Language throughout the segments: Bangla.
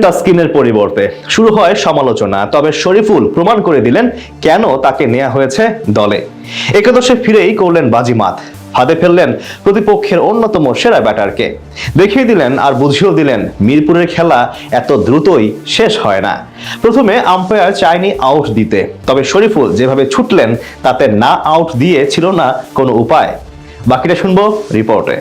তাসকিনের পরিবর্তে শুরু হয় সমালোচনা, তবে শরীফুল প্রমাণ করে দিলেন কেন তাকে নেওয়া হয়েছে দলে। একাদশে ফিরেই করলেন বাজিমাত, হাতে ফেললেন প্রতিপক্ষের অন্যতম সেরা ব্যাটারকে, দেখিয়ে দিলেন আর বুঝিয়েও দিলেন মিরপুরের খেলা এত দ্রুতই শেষ হয় না। প্রথমে আম্পায়ার চায়নি আউট দিতে, তবে শরীফুল যেভাবে ছুটলেন তাতে না আউট দিয়ে ছিল না কোনো উপায়। বাকিটা শুনবো রিপোর্টে।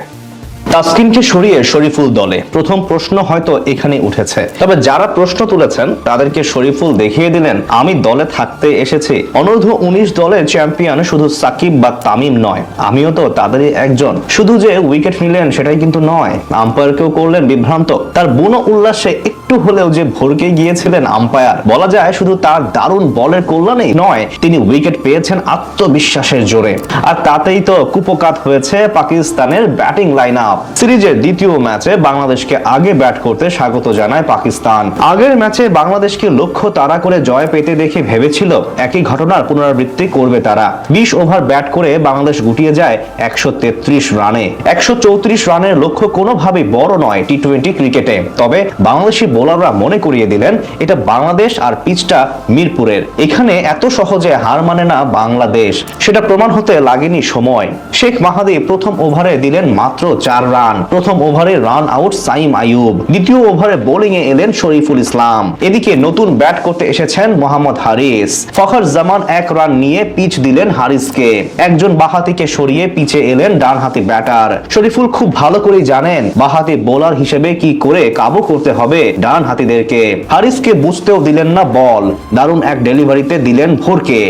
তাসকিনকে সরিয়ে শরীফুল দলে, প্রথম প্রশ্ন হয়তো এখানে উঠেছে। তবে যারা প্রশ্ন তুলেছেন তাদেরকে শরীফুল দেখিয়ে দিলেন, আমি দলে থাকতে এসেছি। অনূর্ধ্ব 19 দলের চ্যাম্পিয়ন শুধু সাকিব বা তামিম নয়, আমিও তো তাদেরই একজন। শুধু যে উইকেট নিলেন সেটাই কিন্তু নয়, আম্পায়ারকেও করলেন বিভ্রান্ত। তার বুনো উল্লাসে একটু হলেও যে ভরকে গিয়েছিলেন আম্পায়ার, বলা যায় শুধু তার দারুণ বলের কল্যাণেই নয়, তিনি উইকেট পেয়েছেন আত্মবিশ্বাসের জোরে। আর তাতেই তো কুপকাত হয়েছে পাকিস্তানের ব্যাটিং লাইন আপ। সিরিজের দ্বিতীয় ম্যাচে বাংলাদেশকে আগে ব্যাট করতে স্বাগত জানায় পাকিস্তান। আগের ম্যাচে বাংলাদেশকে লক্ষ্য তাড়া করে জয় পেতে দেখে ভেবেছিল একই ঘটনার পুনরাবৃত্তি করবে তারা। 20 ওভার ব্যাট করে বাংলাদেশ গুটিয়ে যায় 133 রানে। 134 রানের লক্ষ্য কোনোভাবেই বড় নয় টি-20 ক্রিকেটে। তবে বাংলাদেশি বোলাররা মনে করিয়ে দিলেন এটা বাংলাদেশ আর পিচটা মিরপুরের, এখানে এত সহজে হার মানে না বাংলাদেশ। সেটা প্রমাণ হতে লাগেনি সময়। শেখ মাহাদি প্রথম ওভারে দিলেন মাত্র 4 রান। প্রথম ওভারে রান আউট সাইম আইয়ুব। দ্বিতীয় ওভারে বোলিং এ এলেন শরীফুল ইসলাম। এদিকে নতুন ব্যাট করতে এসেছেন মোহাম্মদ হারিস। ফখর জামান 1 রান নিয়ে পিচ দিলেন হারিসকে। একজন বাঁহাতিকে সরিয়ে পিচে এলেন ডানহাতি ব্যাটার। শরীফুল খুব ভালো করেই জানেন বাঁহাতি বোলার হিসেবে কি করে কাবু করতে হবে ডানহাতিদেরকে। হারিসকে বুঝতেও দিলেন না বল, দারুণ এক ডেলিভারিতে দিলেন ভোরকে।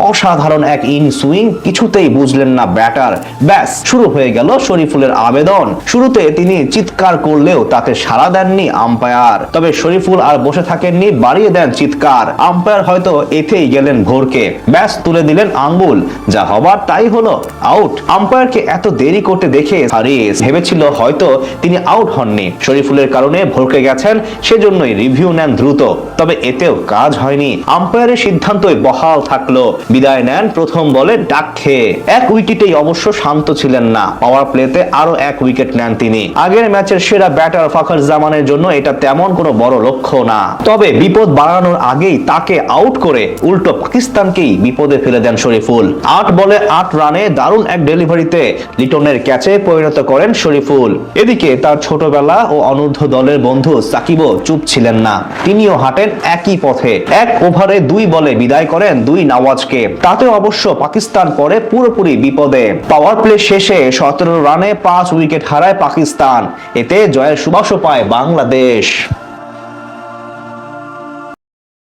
অসাধারণ এক ইন সুইং, কিছুতেই বুঝলেন না ব্যাটার। ব্যাস শুরু হয়ে গেল শরীফুলের আবেদন। শুরুতে তিনি চিৎকার করলেও তাতে সাড়া দেননি আম্পায়ার। তবে শরীফুল আর বসে থাকেননি, বাড়িয়ে দেন চিৎকার। আম্পায়ার হয়তো এতেই গেলেন ভোরকে, ব্যাস তুলে দিলেন আঙ্গুল। যা হবার তাই হলো, আউট। আম্পায়ারকে এত দেরি করতে দেখে হারিস ভেবেছিল হয়তো তিনি আউট হননি, শরীফুলের কারণে ভোরকে গেছেন, সেজন্যই রিভিউ নেন দ্রুত। তবে এতেও কাজ হয়নি, আম্পায়ারের সিদ্ধান্তই বহাল থাকলো। বিদায় নেন প্রথম বলে ডাক খেয়ে। এক উইকেটেই অবশ্য শান্ত ছিলেন না, পাওয়ার প্লেতে আরো এক উইকেট নেন তিনি। আগের ম্যাচের সেরা ব্যাটার ফখর জামানের জন্য এটা তেমন কোনো বড় লক্ষ্য না। তবে বিপদ বাড়ানোর আগেই তাকে আউট করে উল্টো পাকিস্তানকেই বিপদে ফেলে দেন শরীফুল। 8 বলে 8 রানে দারুণ এক ডেলিভারিতে লিটনের ক্যাচে পরিণত করেন শরীফুল। এদিকে তার ছোটবেলা ও অনূর্ধ্ব দলের বন্ধু সাকিবও চুপ ছিলেন না, তিনিও হাঁটেন একই পথে। 1 ওভারে 2 বলে বিদায় করেন 2 নওয়াজকে। তাতে অবশ্য পাকিস্তান পরে পুরোপুরি বিপদে। পাওয়ার প্লে শেষে 17 রানে 5 উইকেট হারায় পাকিস্তান। এতে জয়ের সুবাসও পায় বাংলাদেশ।